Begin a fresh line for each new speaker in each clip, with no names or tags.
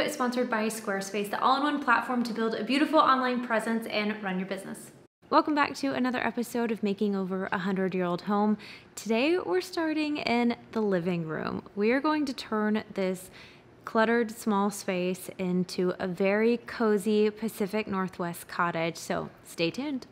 is sponsored by Squarespace, the all-in-one platform to build a beautiful online presence and run your business. Welcome back to another episode of Making Over a 100-Year-Old Home. Today we're starting in the living room. We are going to turn this cluttered small space into a very cozy Pacific Northwest cottage, so stay tuned.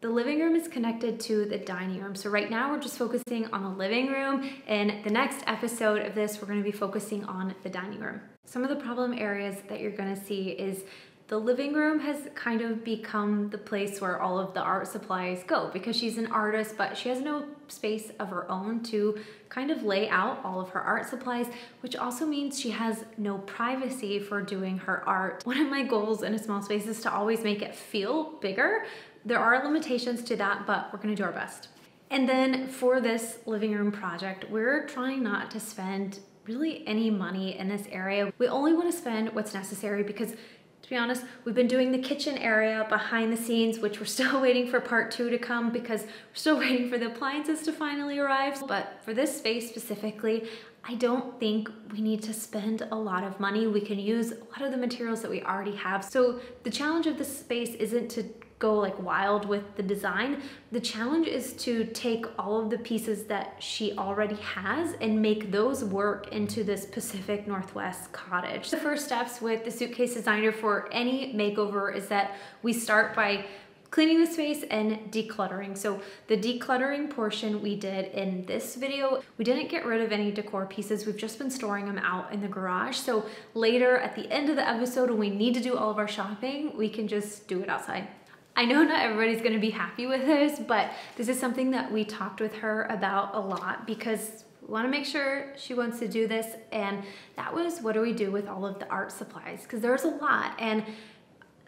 The living room is connected to the dining room. So right now we're just focusing on the living room. In the next episode of this, we're gonna be focusing on the dining room. Some of the problem areas that you're gonna see is the living room has kind of become the place where all of the art supplies go because she's an artist, but she has no space of her own to kind of lay out all of her art supplies, which also means she has no privacy for doing her art. One of my goals in a small space is to always make it feel bigger. There are limitations to that, but we're gonna do our best. And then for this living room project, we're trying not to spend really any money in this area. We only wanna spend what's necessary because, to be honest, we've been doing the kitchen area behind the scenes, which we're still waiting for part 2 to come because we're still waiting for the appliances to finally arrive. But for this space specifically, I don't think we need to spend a lot of money. We can use a lot of the materials that we already have. So the challenge of this space isn't to go like wild with the design. The challenge is to take all of the pieces that she already has and make those work into this Pacific Northwest cottage. The first steps with the suitcase designer for any makeover is that we start by cleaning the space and decluttering. So the decluttering portion we did in this video, we didn't get rid of any decor pieces. We've just been storing them out in the garage. So later at the end of the episode, when we need to do all of our shopping, we can just do it outside. I know not everybody's gonna be happy with this, but this is something that we talked with her about a lot because we wanna make sure she wants to do this. And that was, what do we do with all of the art supplies? Because there's a lot. And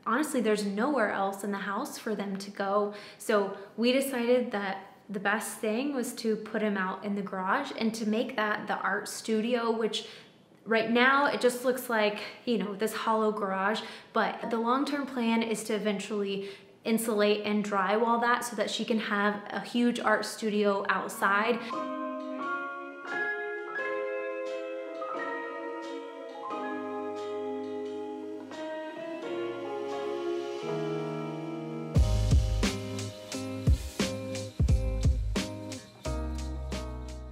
honestly, there's nowhere else in the house for them to go. So we decided that the best thing was to put them out in the garage and to make that the art studio, which right now it just looks like, you know, this hollow garage, but the long-term plan is to eventually insulate and drywall that so that she can have a huge art studio outside.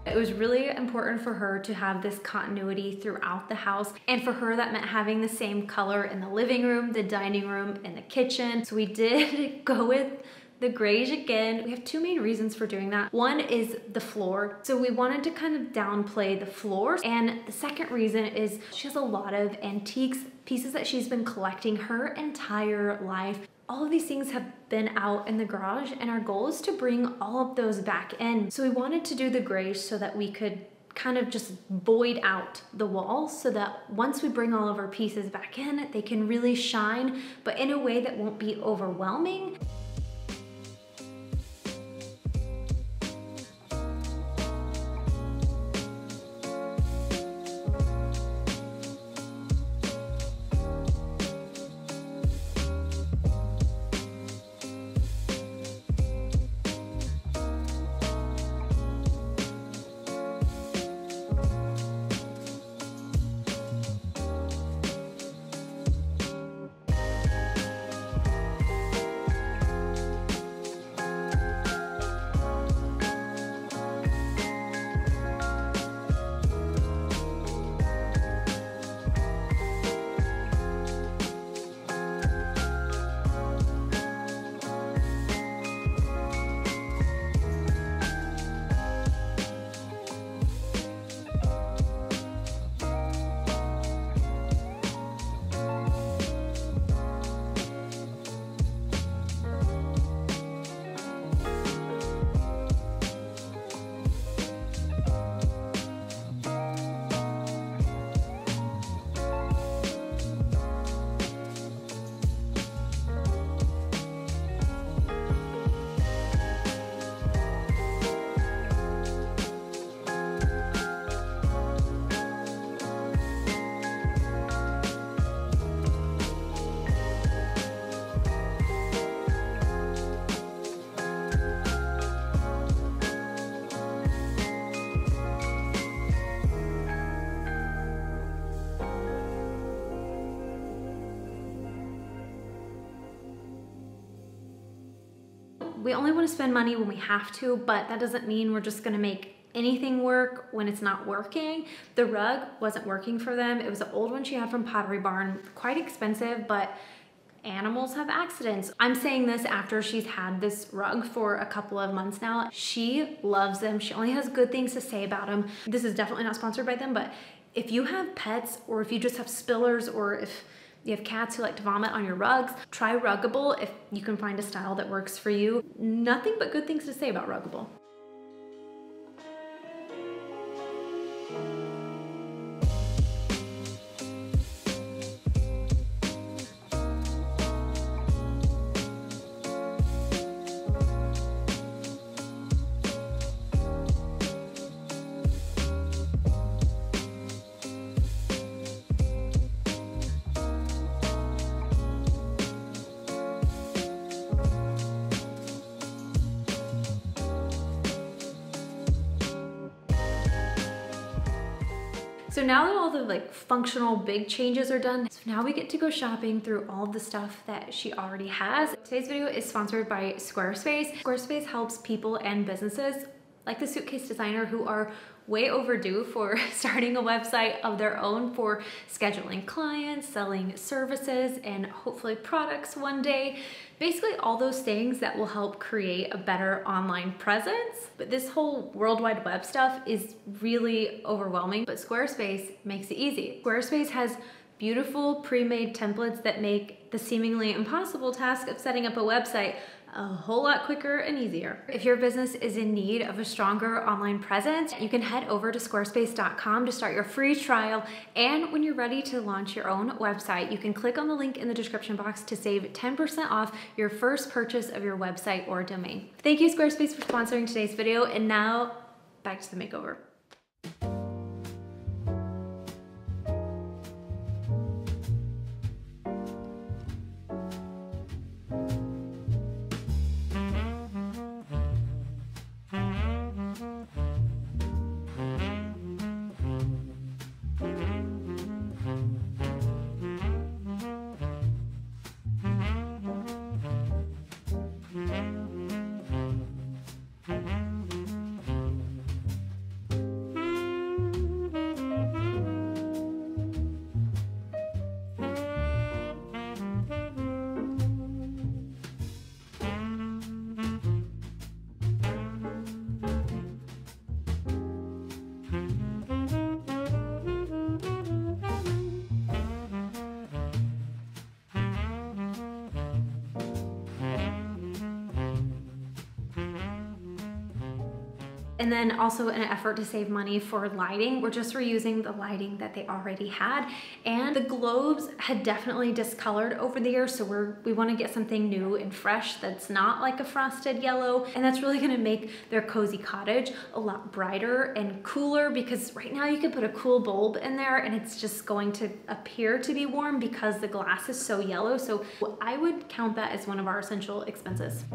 It was really important for her to have this continuity throughout the house. And for her, that meant having the same color in the living room, the dining room, and the kitchen. So we did go with the grayish again. We have 2 main reasons for doing that. One is the floor. So we wanted to kind of downplay the floor. And the second reason is she has a lot of antiques, pieces that she's been collecting her entire life. All of these things have been out in the garage and our goal is to bring all of those back in. So we wanted to do the grayish so that we could kind of just void out the walls so that once we bring all of our pieces back in, they can really shine, but in a way that won't be overwhelming. we only want to spend money when we have to, but that doesn't mean we're just going to make anything work when it's not working. The rug wasn't working for them. It was an old one she had from Pottery Barn, quite expensive, but animals have accidents. I'm saying this after she's had this rug for a couple of months now. She loves them. She only has good things to say about them. This is definitely not sponsored by them, but if you have pets or if you just have spillers or if you have cats who like to vomit on your rugs, try Ruggable if you can find a style that works for you. Nothing but good things to say about Ruggable. So now that all the like functional big changes are done, so now we get to go shopping through all of the stuff that she already has. Today's video is sponsored by Squarespace. Squarespace helps people and businesses like the suitcase designer who are way overdue for starting a website of their own for scheduling clients, selling services, and hopefully products one day. Basically all those things that will help create a better online presence. But this whole World Wide Web stuff is really overwhelming, but Squarespace makes it easy. Squarespace has beautiful pre-made templates that make the seemingly impossible task of setting up a website a whole lot quicker and easier. If your business is in need of a stronger online presence, you can head over to squarespace.com to start your free trial. And when you're ready to launch your own website, you can click on the link in the description box to save 10% off your first purchase of your website or domain. Thank you, Squarespace, for sponsoring today's video. And now back to the makeover. And then also in an effort to save money for lighting, we're just reusing the lighting that they already had. And the globes had definitely discolored over the years, so we want to get something new and fresh that's not like a frosted yellow. And that's really gonna make their cozy cottage a lot brighter and cooler, because right now you can put a cool bulb in there and it's just going to appear to be warm because the glass is so yellow. So I would count that as one of our essential expenses.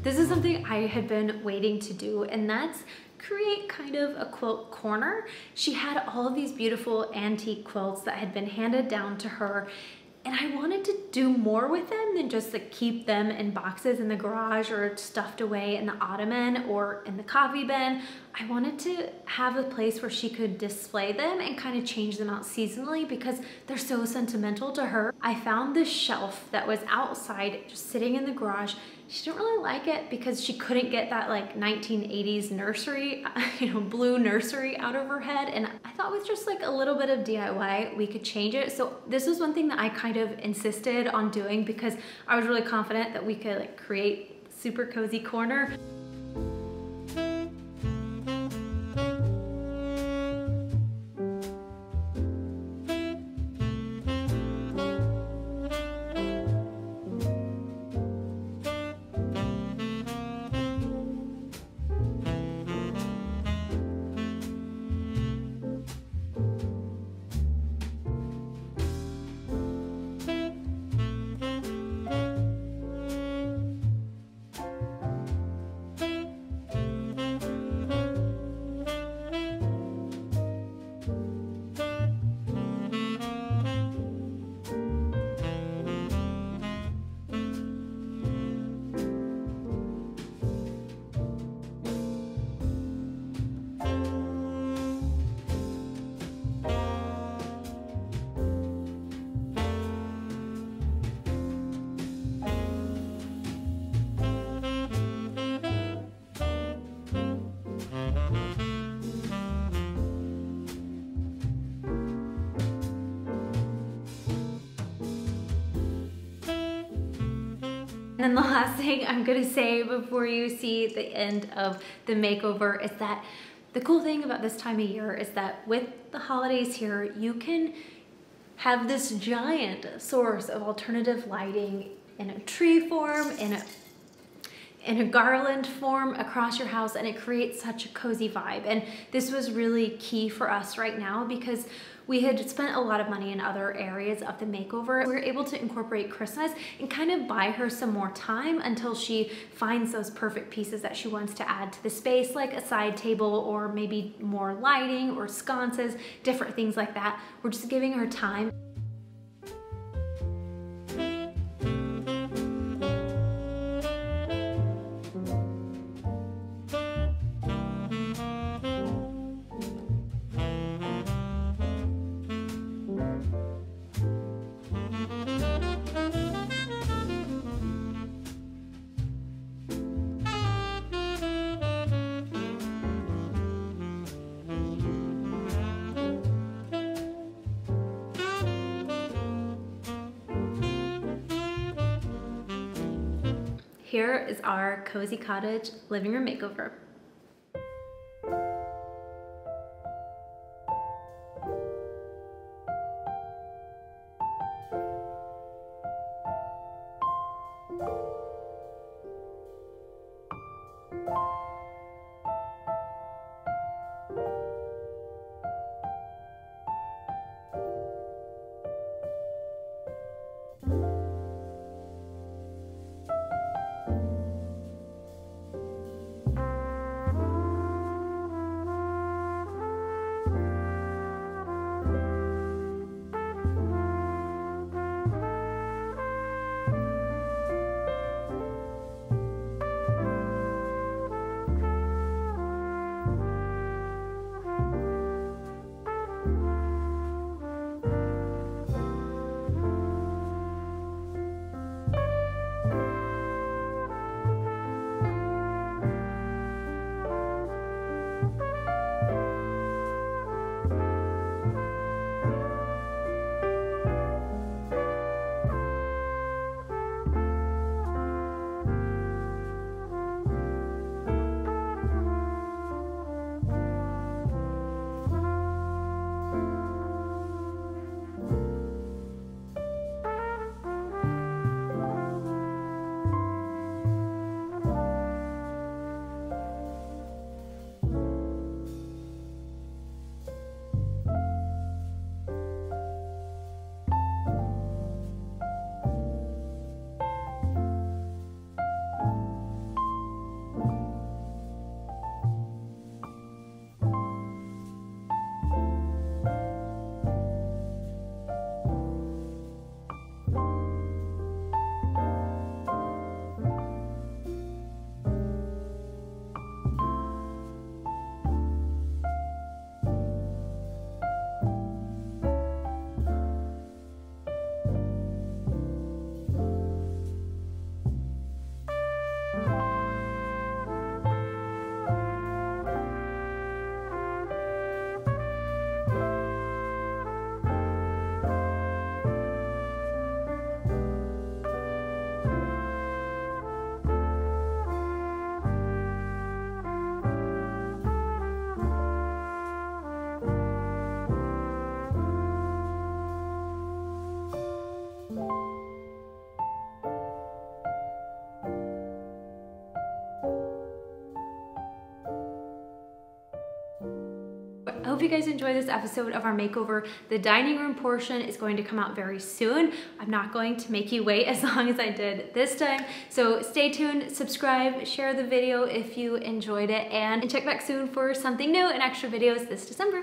This is something I had been waiting to do, and that's create kind of a quilt corner. She had all of these beautiful antique quilts that had been handed down to her, and I wanted to do more with them than just like keep them in boxes in the garage or stuffed away in the ottoman or in the coffee bin. I wanted to have a place where she could display them and kind of change them out seasonally because they're so sentimental to her. I found this shelf that was outside, just sitting in the garage. She didn't really like it because she couldn't get that like 1980s nursery, blue nursery out of her head. And I thought with just like a little bit of DIY, we could change it. So this was one thing that I kind of insisted on doing because I was really confident that we could like create a super cozy corner. And the last thing I'm gonna say before you see the end of the makeover is that the cool thing about this time of year is that with the holidays here, you can have this giant source of alternative lighting in a tree form, in a garland form across your house, and it creates such a cozy vibe. And this was really key for us right now because we had spent a lot of money in other areas of the makeover. We were able to incorporate Christmas and kind of buy her some more time until she finds those perfect pieces that she wants to add to the space, like a side table or maybe more lighting or sconces, different things like that. We're just giving her time. Here is our cozy cottage living room makeover. I hope you guys enjoy this episode of our makeover. The dining room portion is going to come out very soon. I'm not going to make you wait as long as I did this time. So stay tuned, subscribe, share the video if you enjoyed it, and check back soon for something new and extra videos this December.